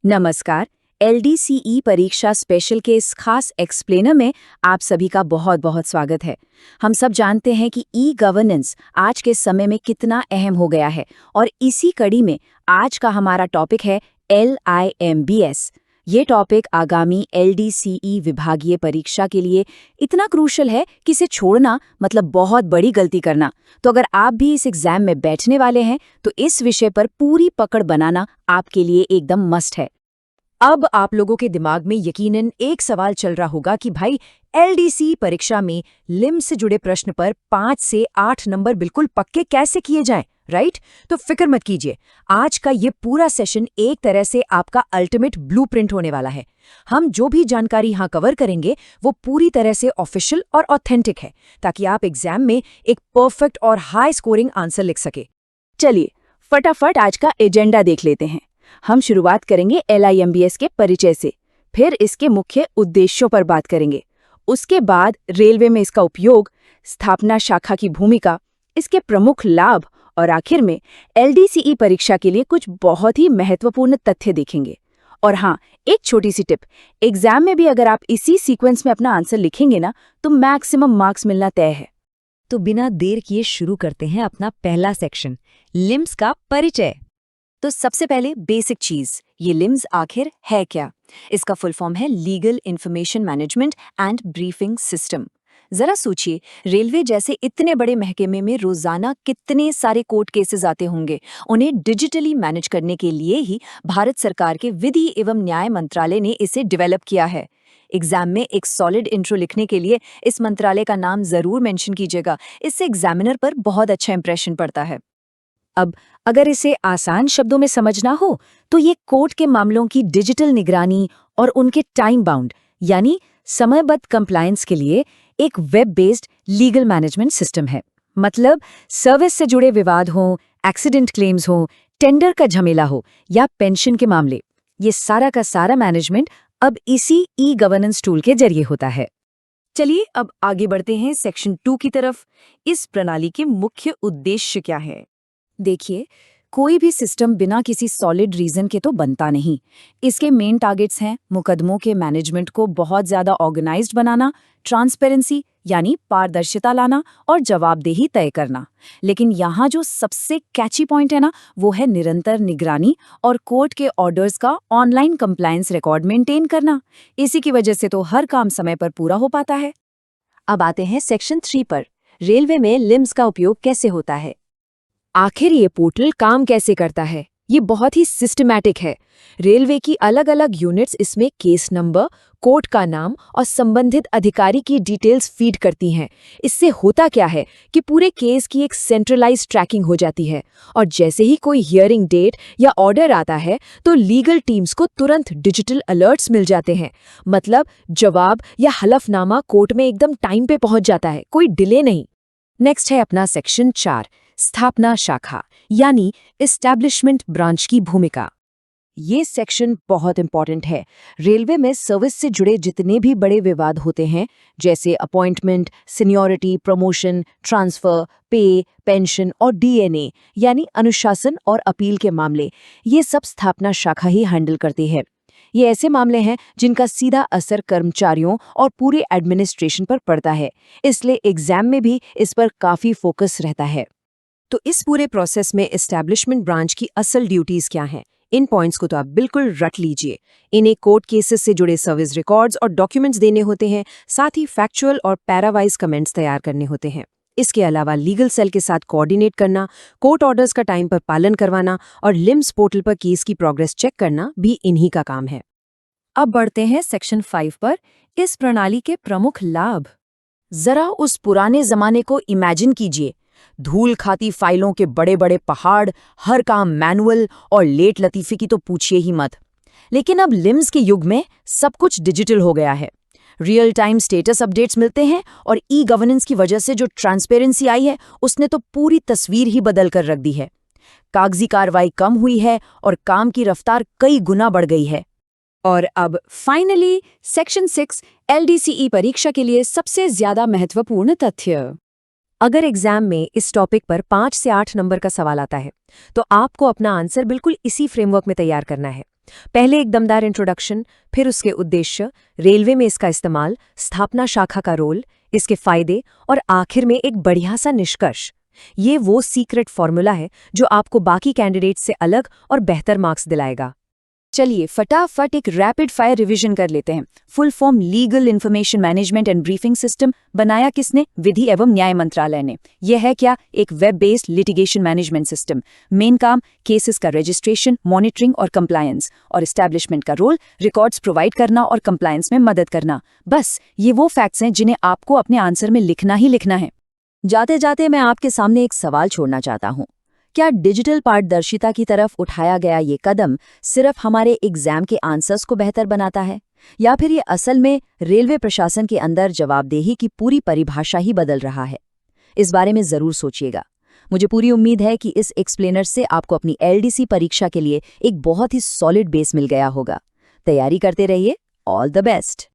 नमस्कार। एलडीसीई परीक्षा स्पेशल के इस खास एक्सप्लेनर में आप सभी का बहुत बहुत स्वागत है। हम सब जानते हैं कि ई गवर्नेंस आज के समय में कितना अहम हो गया है और इसी कड़ी में आज का हमारा टॉपिक है LIMBS। ये टॉपिक आगामी एलडीसीई विभागीय परीक्षा के लिए इतना क्रूशल है कि इसे छोड़ना मतलब बहुत बड़ी गलती करना। तो अगर आप भी इस एग्जाम में बैठने वाले हैं तो इस विषय पर पूरी पकड़ बनाना आपके लिए एकदम मस्ट है। अब आप लोगों के दिमाग में यकीनन एक सवाल चल रहा होगा कि भाई एलडीसी परीक्षा में लिम्स से जुड़े प्रश्न पर 5 से 8 नंबर बिल्कुल पक्के कैसे किए जाएं, राइट? तो फिक्र मत कीजिए, आज का ये पूरा सेशन एक तरह से आपका अल्टीमेट ब्लूप्रिंट होने वाला है। हम जो भी जानकारी यहाँ कवर करेंगे वो पूरी तरह से ऑफिशियल और ऑथेंटिक है, ताकि आप एग्जाम में एक परफेक्ट और हाई स्कोरिंग आंसर लिख सके। चलिए फटाफट आज का एजेंडा देख लेते हैं। हम शुरुआत करेंगे LIMBS के परिचय से, फिर इसके मुख्य उद्देश्यों पर बात करेंगे। उसके बाद रेलवे में इसका उपयोग, स्थापना शाखा की भूमिका, इसके प्रमुख लाभ और आखिर में LDCE परीक्षा के लिए कुछ बहुत ही महत्वपूर्ण तथ्य देखेंगे। और हाँ, एक छोटी सी टिप, एग्जाम में भी अगर आप इसी सीक्वेंस में अपना आंसर लिखेंगे ना तो मैक्सिमम मार्क्स मिलना तय है। तो बिना देर किए शुरू करते हैं अपना पहला सेक्शन, लिम्स का परिचय। तो सबसे पहले बेसिक चीज, ये लिम्स आखिर है क्या? इसका फुल फॉर्म है legal information management and briefing system. जरा सोचिए, रेलवे जैसे इतने बड़े महकमे में रोजाना कितने सारे कोर्ट केसेस आते होंगे। उन्हें डिजिटली मैनेज करने के लिए ही भारत सरकार के विधि एवं न्याय मंत्रालय ने इसे डेवलप किया है। एग्जाम में एक सॉलिड इंट्रो लिखने के लिए इस मंत्रालय का नाम जरूर मेंशन कीजिएगा, इससे एग्जामिनर पर बहुत अच्छा इंप्रेशन पड़ता है। अब अगर इसे आसान शब्दों में समझना हो तो ये कोर्ट के मामलों की डिजिटल निगरानी और उनके टाइम बाउंड यानी समयबद्ध कंप्लायंस के लिए एक web based legal management system है। मतलब सर्विस से जुड़े विवाद हों, एक्सीडेंट क्लेम्स हों, टेंडर का झमेला हो या पेंशन के मामले, ये सारा का सारा मैनेजमेंट अब इसी ई गवर्नेंस टूल के जरिए होता है। चलिए अब आगे बढ़ते हैं सेक्शन 2 की तरफ। इस प्रणाली के मुख्य उद्देश्य क्या है? देखिए, कोई भी सिस्टम बिना किसी सॉलिड रीजन के तो बनता नहीं। इसके मेन टारगेट्स हैं मुकदमों के मैनेजमेंट को बहुत ज्यादा ऑर्गेनाइज्ड बनाना, ट्रांसपेरेंसी यानी पारदर्शिता लाना और जवाबदेही तय करना। लेकिन यहाँ जो सबसे कैची पॉइंट है ना, वो है निरंतर निगरानी और कोर्ट के ऑर्डर्स का ऑनलाइन कंप्लायंस रिकॉर्ड मेंटेन करना। इसी की वजह से तो हर काम समय पर पूरा हो पाता है। अब आते हैं सेक्शन 3 पर, रेलवे में लिम्स का उपयोग कैसे होता है। आखिर ये पोर्टल काम कैसे करता है? ये बहुत ही सिस्टमैटिक है। रेलवे की अलग अलग यूनिट्स इसमें केस नंबर, कोर्ट का नाम और संबंधित अधिकारी की डिटेल्स फीड करती हैं। इससे होता क्या है कि पूरे केस की एक सेंट्रलाइज्ड ट्रैकिंग हो जाती है और जैसे ही कोई हियरिंग डेट या ऑर्डर आता है तो लीगल टीम्स को तुरंत डिजिटल अलर्ट्स मिल जाते हैं। मतलब जवाब या हलफनामा कोर्ट में एकदम टाइम पे पहुंच जाता है, कोई डिले नहीं। नेक्स्ट है अपना सेक्शन 4, स्थापना शाखा यानी एस्टैब्लिशमेंट ब्रांच की भूमिका। ये सेक्शन बहुत इंपॉर्टेंट है। रेलवे में सर्विस से जुड़े जितने भी बड़े विवाद होते हैं, जैसे अपॉइंटमेंट, सीनियरिटी, प्रमोशन, ट्रांसफर, पे, पेंशन और DNA यानी अनुशासन और अपील के मामले, ये सब स्थापना शाखा ही हैंडल करती है। ये ऐसे मामले हैं जिनका सीधा असर कर्मचारियों और पूरे एडमिनिस्ट्रेशन पर पड़ता है, इसलिए एग्जाम में भी इस पर काफी फोकस रहता है। तो इस पूरे प्रोसेस में एस्टैब्लिशमेंट ब्रांच की असल ड्यूटीज क्या हैं? इन पॉइंट्स को तो आप बिल्कुल रट लीजिए। इन्हें कोर्ट केसेस से जुड़े सर्विस रिकॉर्ड्स और डॉक्यूमेंट्स देने होते हैं, साथ ही फैक्चुअल और पैरावाइज कमेंट्स तैयार करने होते हैं। इसके अलावा लीगल सेल के साथ कोऑर्डिनेट करना, कोर्ट ऑर्डर्स का टाइम पर पालन करवाना और लिम्स पोर्टल पर केस की प्रोग्रेस चेक करना भी इन्हीं का काम है। अब बढ़ते हैं सेक्शन 5 पर, इस प्रणाली के प्रमुख लाभ। जरा उस पुराने जमाने को इमेजिन कीजिए। धूल खाती फाइलों के बड़े बड़े पहाड़, हर काम मैनुअल और लेट लतीफी की तो पूछिए ही मत। लेकिन अब लिम्स के युग में सब कुछ डिजिटल हो गया है। रियल टाइम स्टेटस अपडेट्स मिलते हैं और ई गवर्नेंस की वजह से जो ट्रांसपेरेंसी आई है उसने तो पूरी तस्वीर ही बदल कर रख दी है। कागजी कार्रवाई कम हुई है और काम की रफ्तार कई गुना बढ़ गई है। और अब फाइनली सेक्शन 6, LDCE परीक्षा के लिए सबसे ज्यादा महत्वपूर्ण तथ्य। अगर एग्जाम में इस टॉपिक पर 5 से 8 नंबर का सवाल आता है तो आपको अपना आंसर बिल्कुल इसी फ्रेमवर्क में तैयार करना है। पहले एक दमदार इंट्रोडक्शन, फिर उसके उद्देश्य, रेलवे में इसका इस्तेमाल, स्थापना शाखा का रोल, इसके फायदे और आखिर में एक बढ़िया सा निष्कर्ष। ये वो सीक्रेट फॉर्मूला है जो आपको बाकी कैंडिडेट से अलग और बेहतर मार्क्स दिलाएगा। चलिए फटाफट एक रैपिड फायर रिवीजन कर लेते हैं। Full form legal information management and briefing system बनाया किसने? विधि एवं न्याय मंत्रालय ने। यह है क्या? एक web based litigation management system. Main काम केसेस का रजिस्ट्रेशन, मॉनिटरिंग और कंप्लायंस, और एस्टैब्लिशमेंट का रोल रिकॉर्ड्स प्रोवाइड करना और कंप्लायंस में मदद करना। बस ये वो फैक्ट्स हैं जिन्हें आपको अपने आंसर में लिखना ही लिखना है। जाते जाते मैं आपके सामने एक सवाल छोड़ना चाहता हूँ। क्या डिजिटल पारदर्शिता की तरफ उठाया गया ये कदम सिर्फ हमारे एग्जाम के आंसर्स को बेहतर बनाता है, या फिर ये असल में रेलवे प्रशासन के अंदर जवाबदेही की पूरी परिभाषा ही बदल रहा है? इस बारे में जरूर सोचिएगा। मुझे पूरी उम्मीद है कि इस एक्सप्लेनर से आपको अपनी LDC परीक्षा के लिए एक बहुत ही सॉलिड बेस मिल गया होगा। तैयारी करते रहिए। All the best.